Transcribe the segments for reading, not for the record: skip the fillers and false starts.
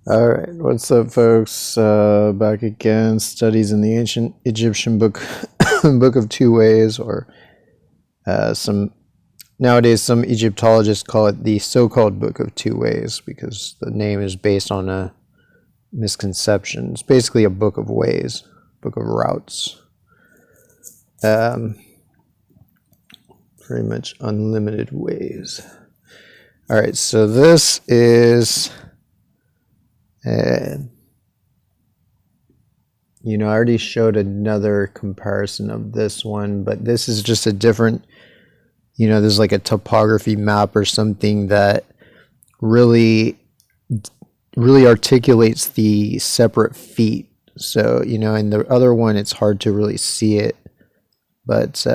All right, what's up, folks? Back again. Studies in the ancient Egyptian book, Book of Two Ways, or some nowadays some Egyptologists call it the so-called Book of Two Ways because the name is based on a misconception. It's basically a book of ways, book of routes. Um, Pretty much unlimited ways. All right, so this is. I already showed another comparison of this one, but this is just a different, there's like a topography map or something that really, really articulates the separate feet. So, in the other one, it's hard to really see it, but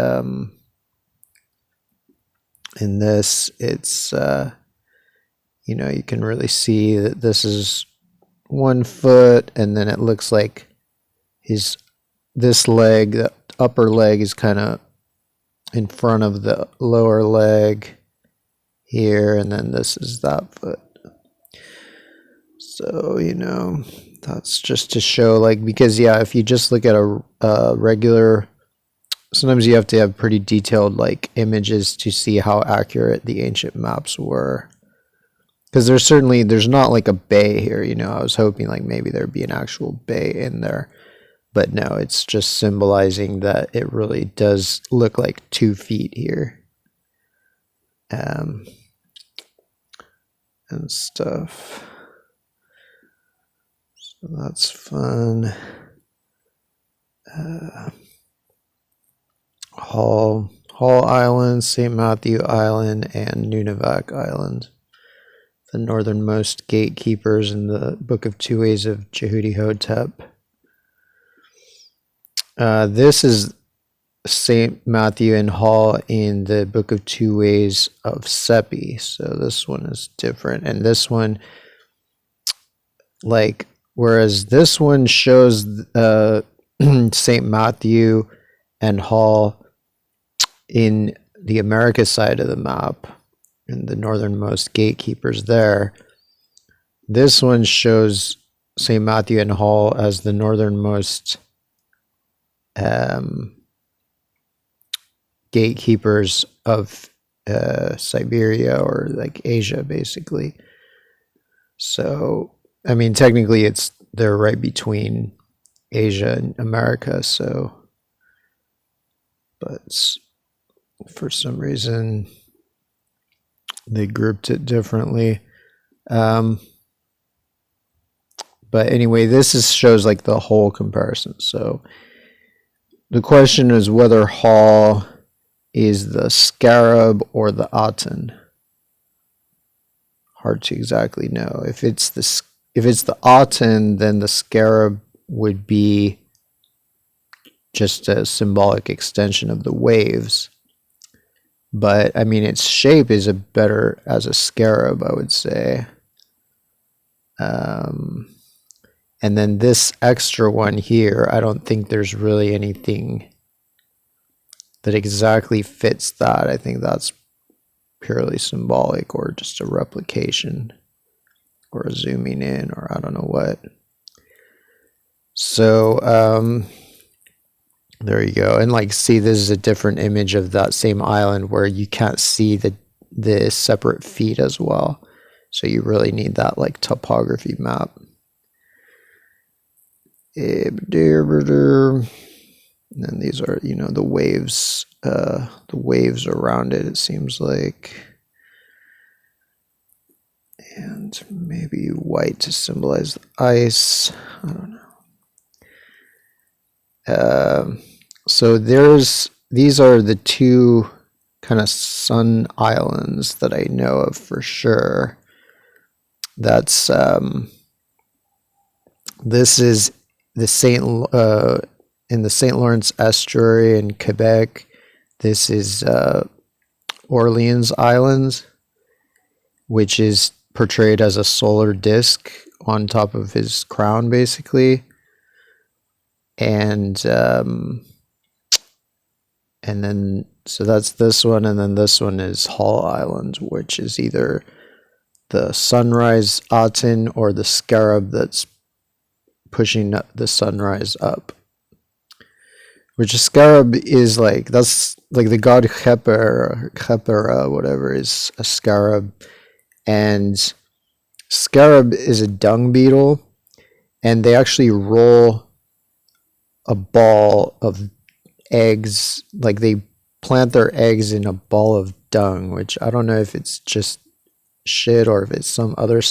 in this, it's, you can really see that this is 1 foot, and then it looks like this leg, the upper leg, is kind of in front of the lower leg here, and then this is that foot. So, that's just to show, because, yeah, if you just look at a regular, sometimes you have to have pretty detailed, images to see how accurate the ancient maps were. Because there's not like a bay here, I was hoping maybe there'd be an actual bay in there. But no, it's just symbolizing that it really does look like 2 feet here. And stuff. So that's fun. Hall Island, St. Matthew Island, and Nunavak Island. The northernmost gatekeepers in the Book of Two Ways of Jehudi Hotep. This is St. Matthew and Hall in the Book of Two Ways of Sepi. So this one is different. And this one, whereas this one shows St. Matthew and Hall in the America side of the map, and the northernmost gatekeepers there. This one shows St. Matthew and Hall as the northernmost gatekeepers of Siberia, or Asia, basically. So, I mean, technically they're right between Asia and America, so, but for some reason they grouped it differently. But anyway, this shows the whole comparison. So the question is whether Hall is the scarab or the Aten. Hard to exactly know. If it's the Aten, then the scarab would be just a symbolic extension of the waves. But, I mean, its shape is better as a scarab, I would say. And then this extra one here, I don't think there's really anything that exactly fits that. I think that's purely symbolic, or just a replication, or a zooming in, or I don't know what. So, there you go. And see, this is a different image of that same island where you can't see the separate feet as well. So you really need that topography map. And then these are, the waves around it, it seems like. And maybe white to symbolize the ice. I don't know. So these are the 2 kind of sun islands that I know of for sure. That's this is the in the St. Lawrence estuary in Quebec. This is Orleans Islands, which is portrayed as a solar disk on top of his crown, basically. And then, so that's this one, and then this one is Hall Island, which is either the sunrise Aten or the scarab that's pushing the sunrise up. Which a scarab is like, that's like the god Khepera, whatever, is a scarab. And scarab is a dung beetle, and they actually roll a ball of eggs, like they plant their eggs in a ball of dung, which I don't know if it's just shit or if it's some other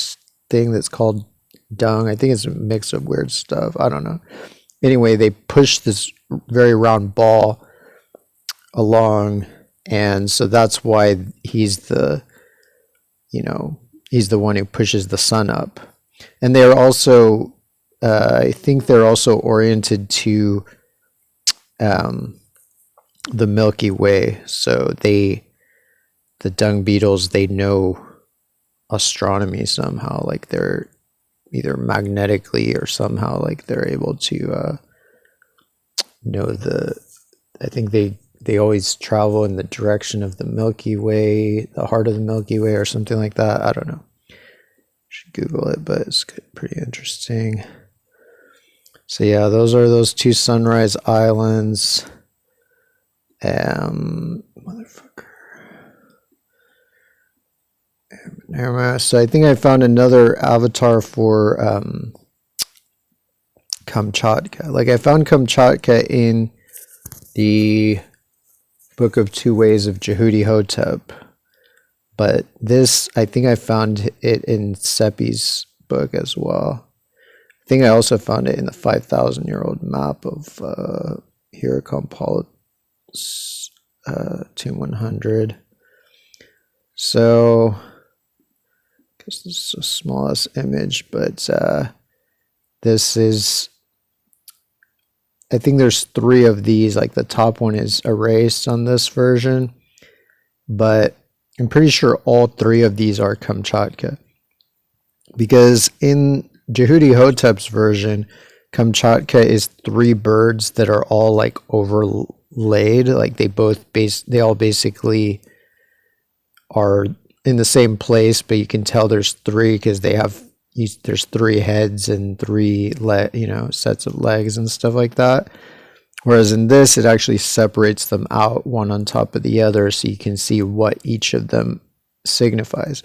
thing that's called dung. I think it's a mix of weird stuff. I don't know. Anyway, they push this very round ball along, and so that's why he's the, he's the one who pushes the sun up. And they're also, I think they're also oriented to the Milky Way. So the dung beetles, they know astronomy somehow, like they're either magnetically or somehow, like they're able to know I think they always travel in the direction of the Milky Way, the heart of the Milky Way or something like that. I don't know. Should Google it, but it's pretty interesting. So yeah, those are those two sunrise islands. Motherfucker. So I think I found another avatar for Kamchatka. Like I found Kamchatka in the Book of Two Ways of Jehudi Hotep, but this, I think I found it in Seppi's book as well. I think I also found it in the 5,000-year-old map of Hierakonpolis, Tomb 100. So, I guess this is the smallest image, but this is, I think there's 3 of these. Like the top one is erased on this version, but I'm pretty sure all 3 of these are Kamchatka, because in Jehudi Hotep's version, Kamchatka is 3 birds that are all like overlaid. Like they all basically are in the same place, but you can tell there's 3 because there's 3 heads and 3 sets of legs and stuff like that. Whereas in this, it actually separates them out one on top of the other, so you can see what each of them signifies.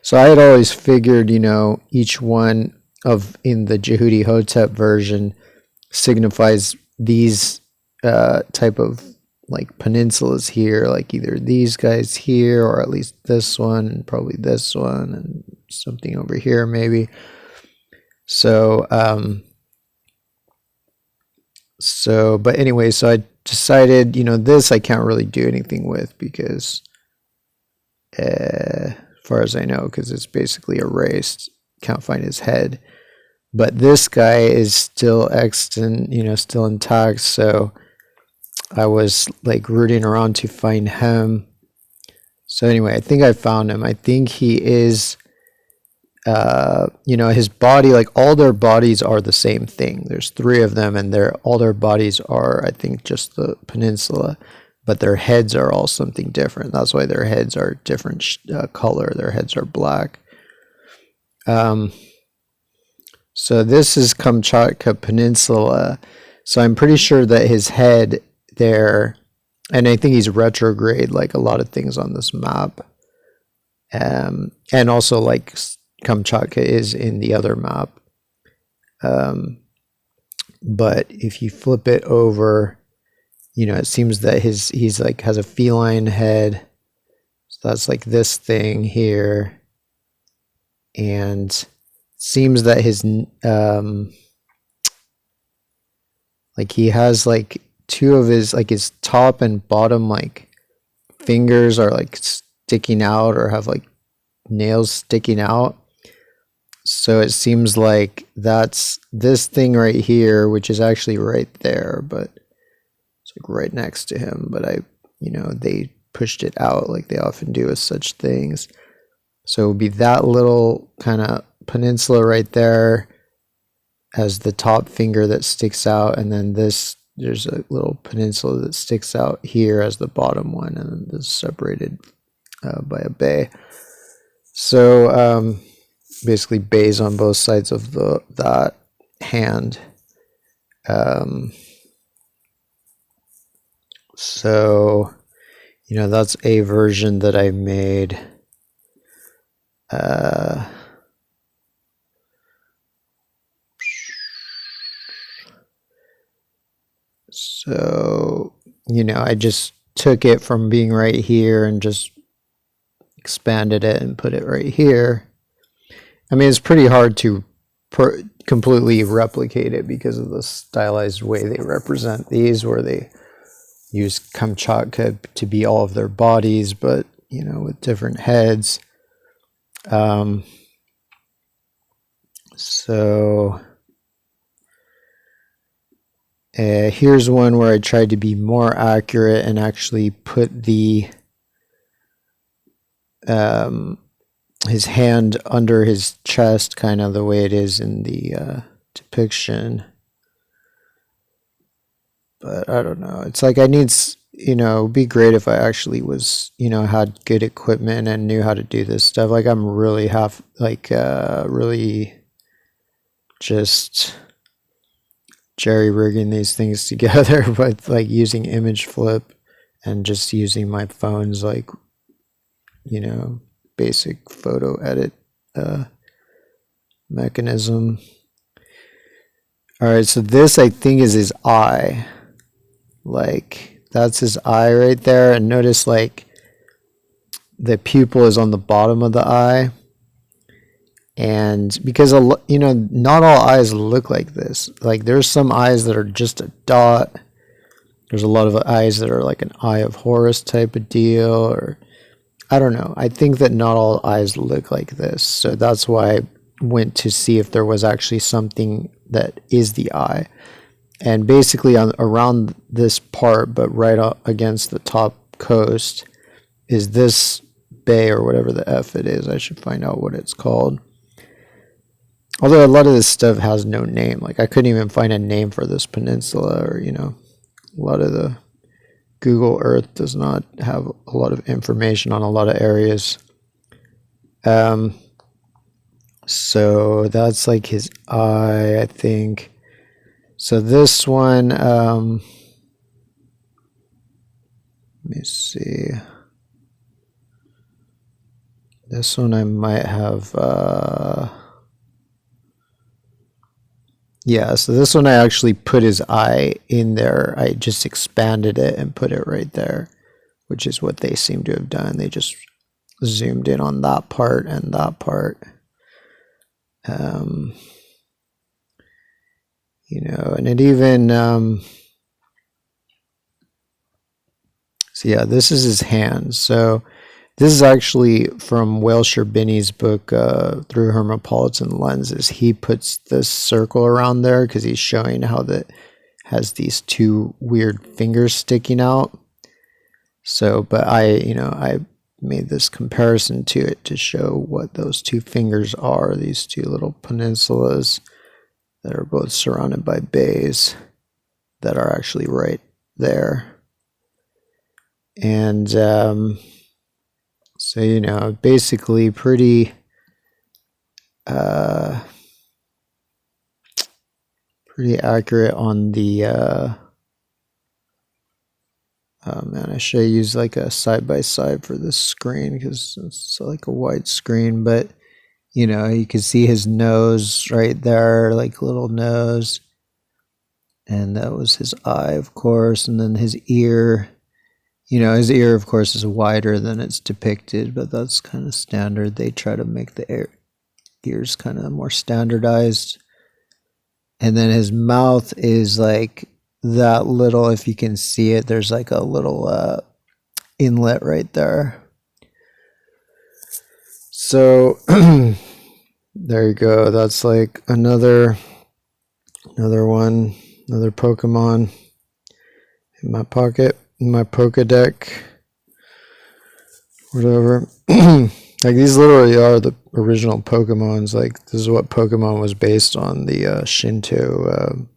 So I had always figured, each one in the Jehudi Hotep version signifies these type of like peninsulas here, like either these guys here, or at least this one, and probably this one, and something over here maybe. So but anyway, so I decided, this I can't really do anything with because as far as I know, because it's basically erased, can't find his head. But this guy is still extant, still intact, so I was like rooting around to find him. So anyway, I think I found him. I think he is, his body, like all their bodies are the same thing. There's 3 of them, and all their bodies are, I think, just the peninsula, but their heads are all something different. That's why their heads are different color. Their heads are black. So this is Kamchatka Peninsula. So I'm pretty sure that his head there, and I think he's retrograde like a lot of things on this map. And also like Kamchatka is in the other map. But if you flip it over, it seems that he's like has a feline head. So that's like this thing here. And seems that his like he has like 2 of his, like his top and bottom like fingers are like sticking out or have like nails sticking out. So it seems like that's this thing right here, which is actually right there, but it's like right next to him. But they pushed it out like they often do with such things. So it would be that little kind of peninsula right there as the top finger that sticks out, and then there's a little peninsula that sticks out here as the bottom one, and then this is separated by a bay. So basically bays on both sides of that hand. So, you know, that's a version that I made. So, you know, I just took it from being right here and just expanded it and put it right here. I mean, it's pretty hard to completely replicate it because of the stylized way they represent these, where they use Kamchatka to be all of their bodies, but, you know, with different heads. So here's one where I tried to be more accurate and actually put the his hand under his chest, kind of the way it is in the depiction. But I don't know. It's like I need, you know, it'd be great if I actually was, you know, had good equipment and knew how to do this stuff. Like I'm really really just jerry rigging these things together, but like using image flip and just using my phone's, like, you know, basic photo edit mechanism. All right, so this I think is his eye. Like that's his eye right there, and notice like the pupil is on the bottom of the eye. And because, you know, not all eyes look like this. Like there's some eyes that are just a dot. There's a lot of eyes that are like an Eye of Horus type of deal, or I don't know. I think that not all eyes look like this. So that's why I went to see if there was actually something that is the eye. And basically around this part, but right against the top coast, is this bay or whatever the F it is. I should find out what it's called. Although a lot of this stuff has no name. Like I couldn't even find a name for this peninsula, or, you know, a lot of the Google Earth does not have a lot of information on a lot of areas. So that's like his eye, I think. So this one, let me see. This one I might have, yeah, so this one I actually put his eye in there. I just expanded it and put it right there, which is what they seem to have done. They just zoomed in on that part and that part. You know, and it even, so yeah, this is his hand. So this is actually from Whaleshire Binney's book, Through Hermopolitan Lenses. He puts this circle around there because he's showing how that has these two weird fingers sticking out. So, but I made this comparison to it to show what those two fingers are, these two little peninsulas that are both surrounded by bays that are actually right there. And so, you know, basically pretty accurate on the oh man, I should use like a side-by-side for this screen because it's like a wide screen, but you know, you can see his nose right there, like little nose. And that was his eye, of course, and then his ear. You know, his ear, of course, is wider than it's depicted, but that's kind of standard. They try to make the ears kind of more standardized. And then his mouth is like that little, if you can see it, there's like a little inlet right there. So there you go. That's like another one, another Pokemon in my pocket, in my Pokedeck, whatever. Like these literally are the original Pokemons. Like this is what Pokemon was based on, the Shinto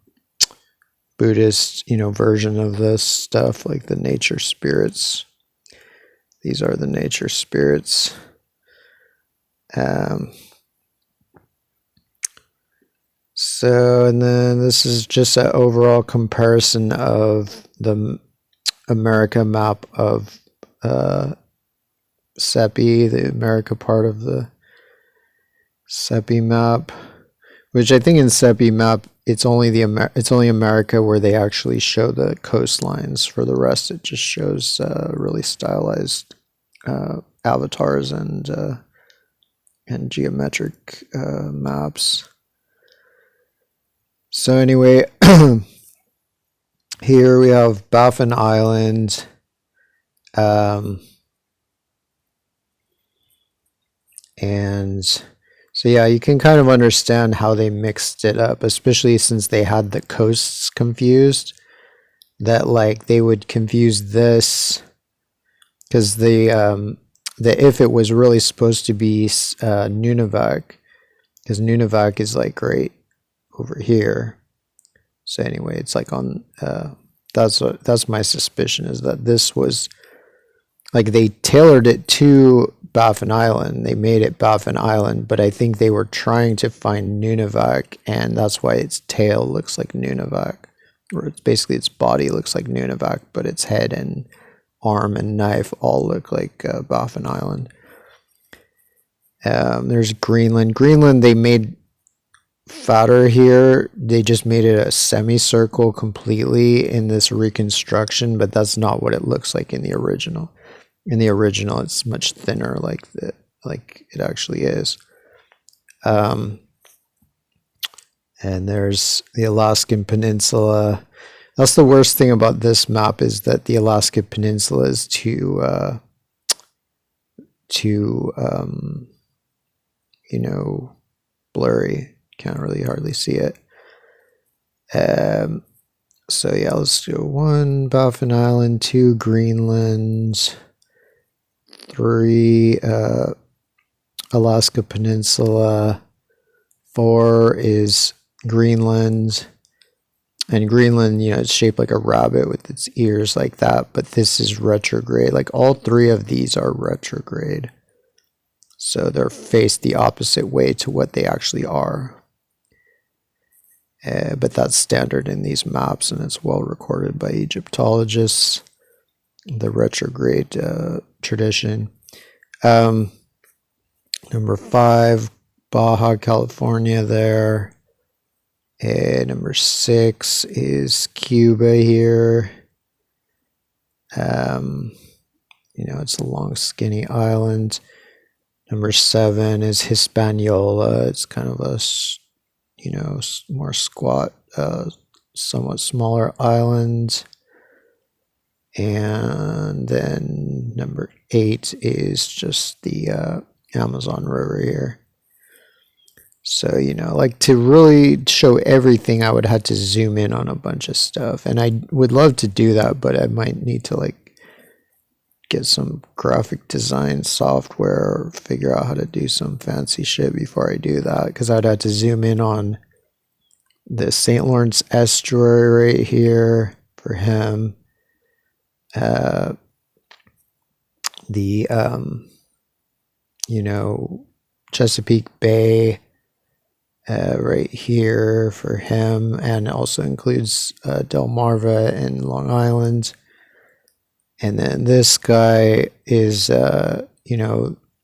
Buddhist, you know, version of this stuff, like the nature spirits. These are the nature spirits. Um, so, and then this is just an overall comparison of the America map of SEPI, the America part of the SEPI map, which I think in SEPI map it's only America where they actually show the coastlines. For the rest, it just shows really stylized avatars and geometric maps. So anyway, here we have Baffin Island. And so yeah, you can kind of understand how they mixed it up, especially since they had the coasts confused. That like they would confuse this because the if it was really supposed to be Nunavak, because Nunavak is like right over here. So anyway, it's like on that's my suspicion, is that this was like they tailored it to Baffin Island. They made it Baffin Island, but I think they were trying to find Nunavak, and that's why its tail looks like Nunavak, or it's basically its body looks like Nunavak, but its head and arm and knife all look like Baffin Island. There's Greenland. Greenland, they made fatter here. They just made it a semicircle completely in this reconstruction, but that's not what it looks like in the original. In the original, it's much thinner, like it actually is. And there's the Alaskan Peninsula. That's the worst thing about this map, is that the Alaska Peninsula is too blurry. Can't really hardly see it. So yeah, let's go 1 Baffin Island, 2 Greenland, 3 Alaska Peninsula, 4 is Greenland. And Greenland, it's shaped like a rabbit with its ears like that, but this is retrograde. Like all 3 of these are retrograde. So they're faced the opposite way to what they actually are. But that's standard in these maps, and it's well recorded by Egyptologists, the retrograde tradition. Number 5, Baja California there. And number 6 is Cuba here. It's a long, skinny island. Number 7 is Hispaniola. It's kind of a, more squat, somewhat smaller island. And then number 8 is just the Amazon River here. So, like to really show everything, I would have to zoom in on a bunch of stuff. And I would love to do that, but I might need to get some graphic design software or figure out how to do some fancy shit before I do that. Because I'd have to zoom in on the St. Lawrence estuary right here for him. Chesapeake Bay right here for him, and also includes Delmarva and Long Island. And then this guy is the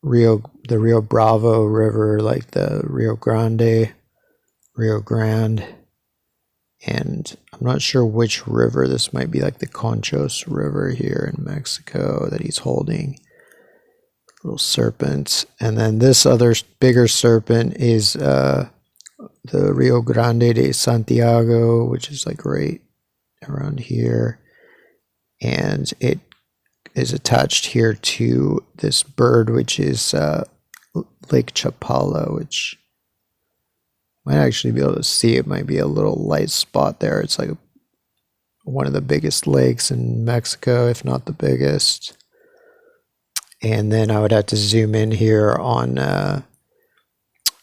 Rio Bravo River, like the Rio Grande. And I'm not sure which river. This might be like the Conchos River here in Mexico that he's holding. Little serpent. And then this other bigger serpent is the Rio Grande de Santiago, which is like right around here. And it is attached here to this bird, which is Lake Chapala, which might actually be able to see. It might be a little light spot there. It's like one of the biggest lakes in Mexico, if not the biggest. And then I would have to zoom in here on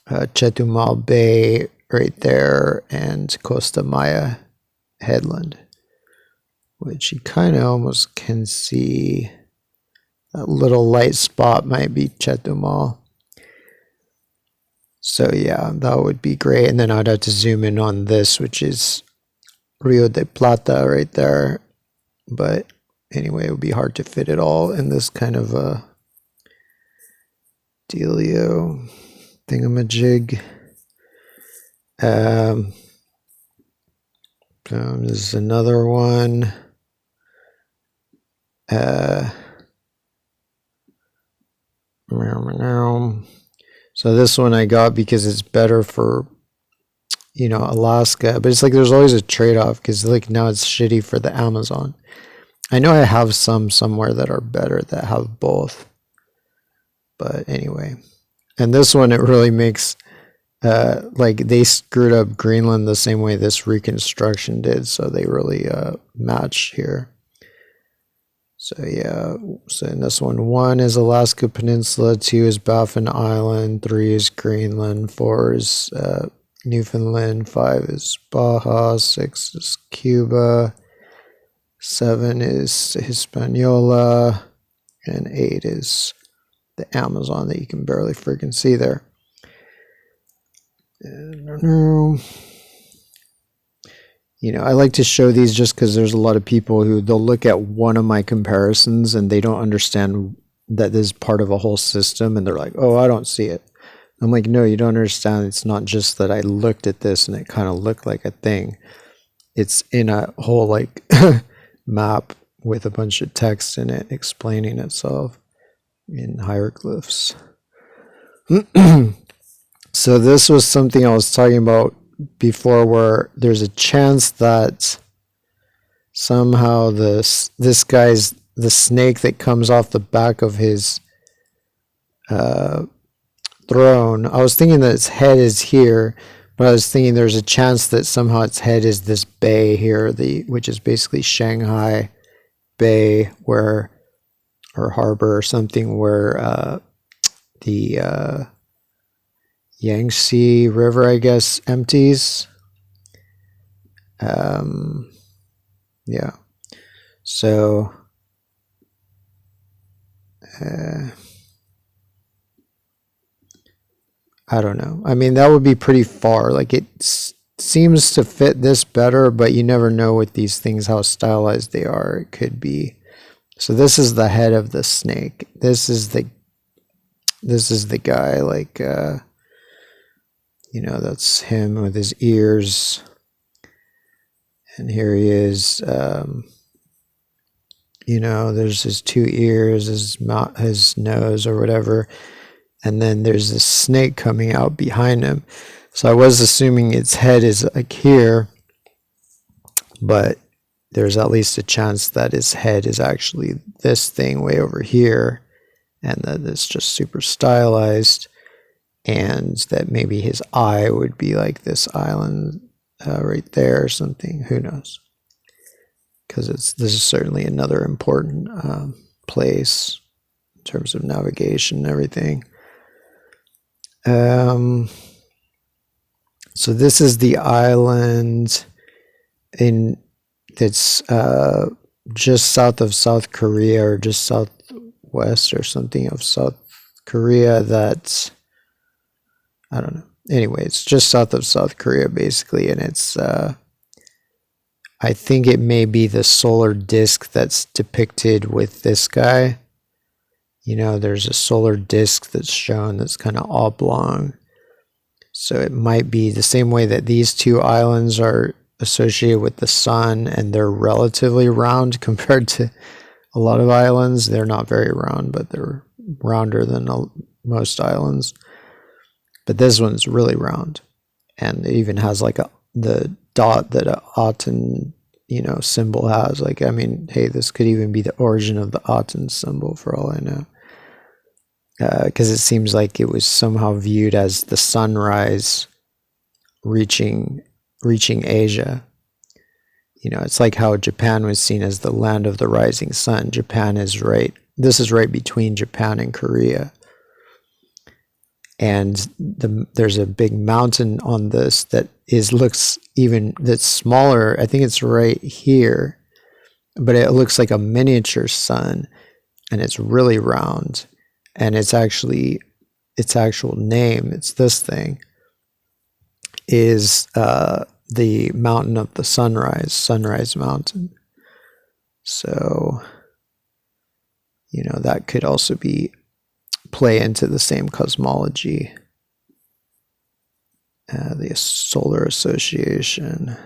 Chetumal Bay right there and Costa Maya Headland, which you kind of almost can see. That little light spot might be Chetumal. So yeah, that would be great. And then I'd have to zoom in on this, which is Rio de Plata right there. But anyway, it would be hard to fit it all in this kind of a dealio thingamajig. This is another one. So this one I got because it's better for, Alaska, but it's like there's always a trade-off because like now it's shitty for the Amazon. I know I have some somewhere that are better that have both, but anyway. And this one, it really makes like they screwed up Greenland the same way this reconstruction did, so they really match here. So yeah, so in this one is Alaska Peninsula, 2 is Baffin Island, 3 is Greenland, 4 is Newfoundland, 5 is Baja, 6 is Cuba, 7 is Hispaniola, and 8 is the Amazon that you can barely freaking see there. I like to show these just because there's a lot of people who they'll look at one of my comparisons and they don't understand that this is part of a whole system, and they're like, oh, I don't see it. I'm like, no, you don't understand. It's not just that I looked at this and it kind of looked like a thing. It's in a whole like map with a bunch of text in it explaining itself in hieroglyphs. So this was something I was talking about before, where there's a chance that somehow this guy's the snake that comes off the back of his throne. I was thinking that its head is here, but I was thinking there's a chance that somehow its head is this bay here, which is basically Shanghai Bay, or harbor or something, where the Yangtze River, I guess, empties. Yeah. So I don't know. I mean, that would be pretty far. Like it seems to fit this better, but you never know with these things how stylized they are. It could be. So this is the head of the snake. This is the guy, like that's him with his ears. And here he is. There's his 2 ears, his mouth, his nose, or whatever. And then there's this snake coming out behind him. So I was assuming its head is like here, but there's at least a chance that his head is actually this thing way over here, and that it's just super stylized, and that maybe his eye would be like this island right there or something. Who knows? Because this is certainly another important place in terms of navigation and everything. So this is the island that's just south of South Korea, or just southwest or something of South Korea. That's, I don't know. Anyway, it's just south of South Korea basically, and it's I think it may be the solar disk that's depicted with this guy. There's a solar disk that's shown that's kind of oblong. So it might be the same way that these 2 islands are associated with the sun, and they're relatively round compared to a lot of islands. They're not very round, but they're rounder than most islands. But this one's really round, and it even has like the dot that a Aten, symbol has. Like, I mean, hey, this could even be the origin of the Aten symbol for all I know. Because it seems like it was somehow viewed as the sunrise reaching Asia. It's like how Japan was seen as the land of the rising sun. This is right between Japan and Korea. And there's a big mountain on this that's smaller. I think it's right here, but it looks like a miniature sun, and it's really round. And it's its actual name, it's this thing, is the mountain of the sunrise, Sunrise Mountain. So, that could also play into the same cosmology. The Solar Association.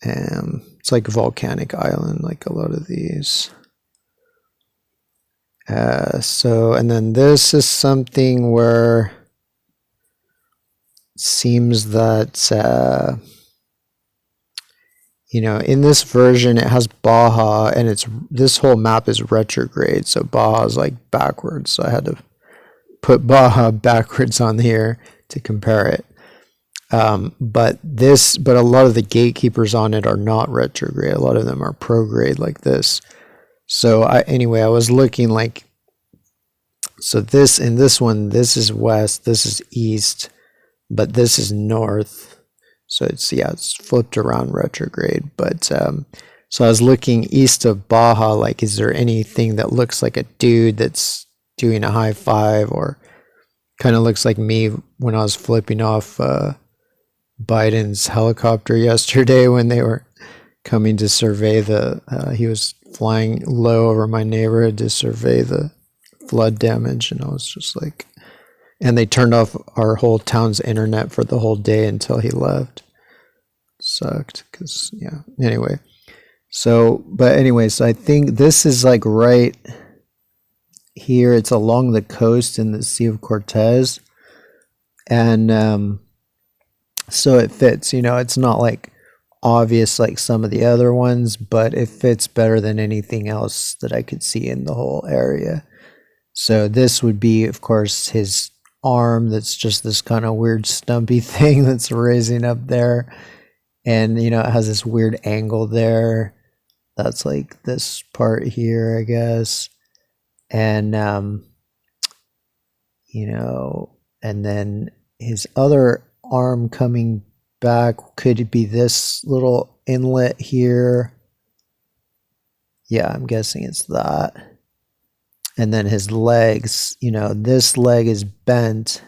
It's like a volcanic island, like a lot of these. And then this is something where it seems that in this version it has Baja, and this whole map is retrograde, so Baja is like backwards. So I had to put Baja backwards on here to compare it. But a lot of the gatekeepers on it are not retrograde. A lot of them are prograde like this. So I was looking like, so in this one, this is west, this is east, but this is north. So it's flipped around retrograde. But so I was looking east of Baja, like, is there anything that looks like a dude that's doing a high five, or kind of looks like me when I was flipping off Biden's helicopter yesterday when they were coming to survey he was flying low over my neighborhood to survey the flood damage, and I was just like, and they turned off our whole town's internet for the whole day until he left. Sucked, because anyway. So I think this is like right here. It's along the coast in the Sea of Cortez, and so it fits. It's not like obvious like some of the other ones, but it fits better than anything else that I could see in the whole area. So this would be, of course, his arm. That's just this kind of weird stumpy thing that's raising up there, and it has this weird angle there. That's like this part here, I guess. And and then his other arm coming back could be this little inlet here. Yeah, I'm guessing it's that. And then his legs, this leg is bent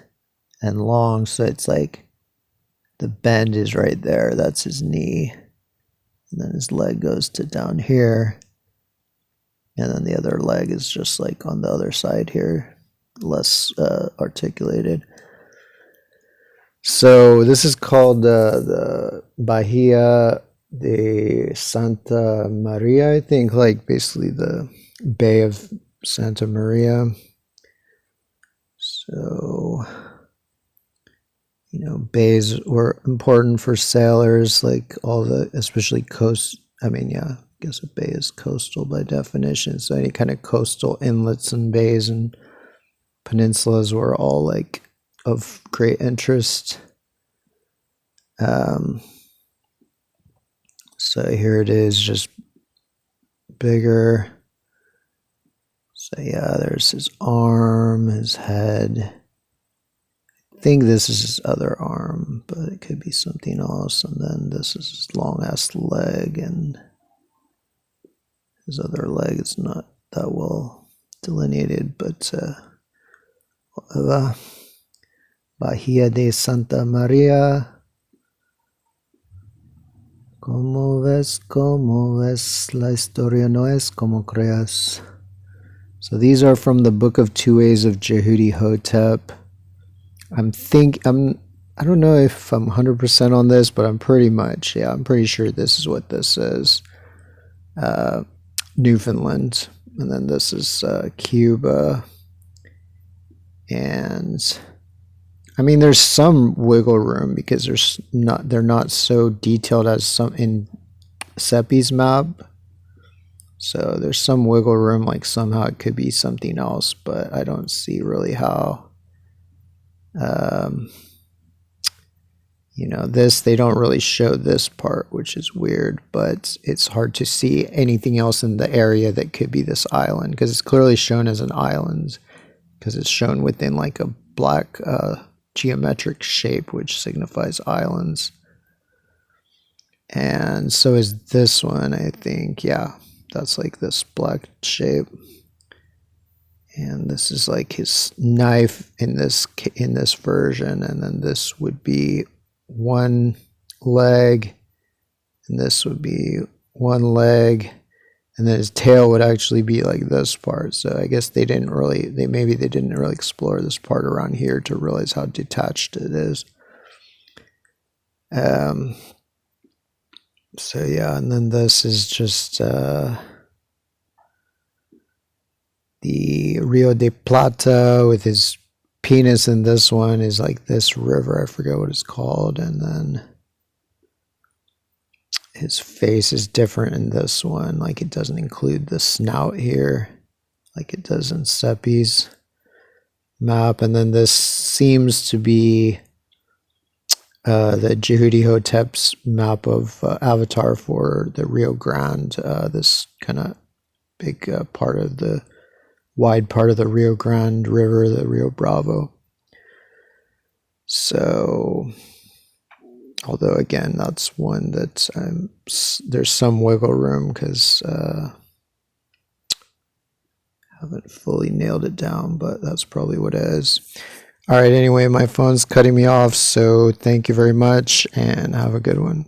and long, so it's like the bend is right there. That's his knee. And then his leg goes to down here. And then the other leg is just like on the other side here, less articulated. So this is called the Bahia de Santa Maria, I think, like basically the Bay of Santa Maria. So, bays were important for sailors, like especially coast. I mean, yeah, I guess a bay is coastal by definition. So any kind of coastal inlets and bays and peninsulas were all like of great interest. So here it is, just bigger. So yeah, there's his arm, his head. I think this is his other arm, but it could be something else. And then this is his long ass leg, and his other leg is not that well delineated, but Bahia de Santa Maria. Como ves, la historia no es como creas. So these are from the Book of Two Ways of Jehudi Hotep. I don't know if I'm 100% on this, but I'm pretty sure this is what this is. Newfoundland. And then this is Cuba. And I mean, there's some wiggle room because they're not so detailed as some in Seppi's map. So there's some wiggle room, like somehow it could be something else, but I don't see really how. They don't really show this part, which is weird, but it's hard to see anything else in the area that could be this island, because it's clearly shown as an island, because it's shown within like a black geometric shape, which signifies islands. And so is this one, I think. Yeah, that's like this black shape. And this is like his knife in this version, and then this would be one leg, and this would be one leg, and then his tail would actually be like this part. So I guess they didn't really explore this part around here to realize how detached it is. So yeah, and then this is just the Rio de Plata with his penis, and this one is like this river, I forget what it's called, and then his face is different in this one, like it doesn't include the snout here like it does in Seppi's map. And then this seems to be the Jehudi Hotep's map of Avatar for the Rio Grande, this kind of big part of the wide part of the Rio Grande River, the Rio Bravo. So, although again, that's one that there's some wiggle room because I haven't fully nailed it down, but that's probably what it is. All right, anyway, my phone's cutting me off, so thank you very much and have a good one.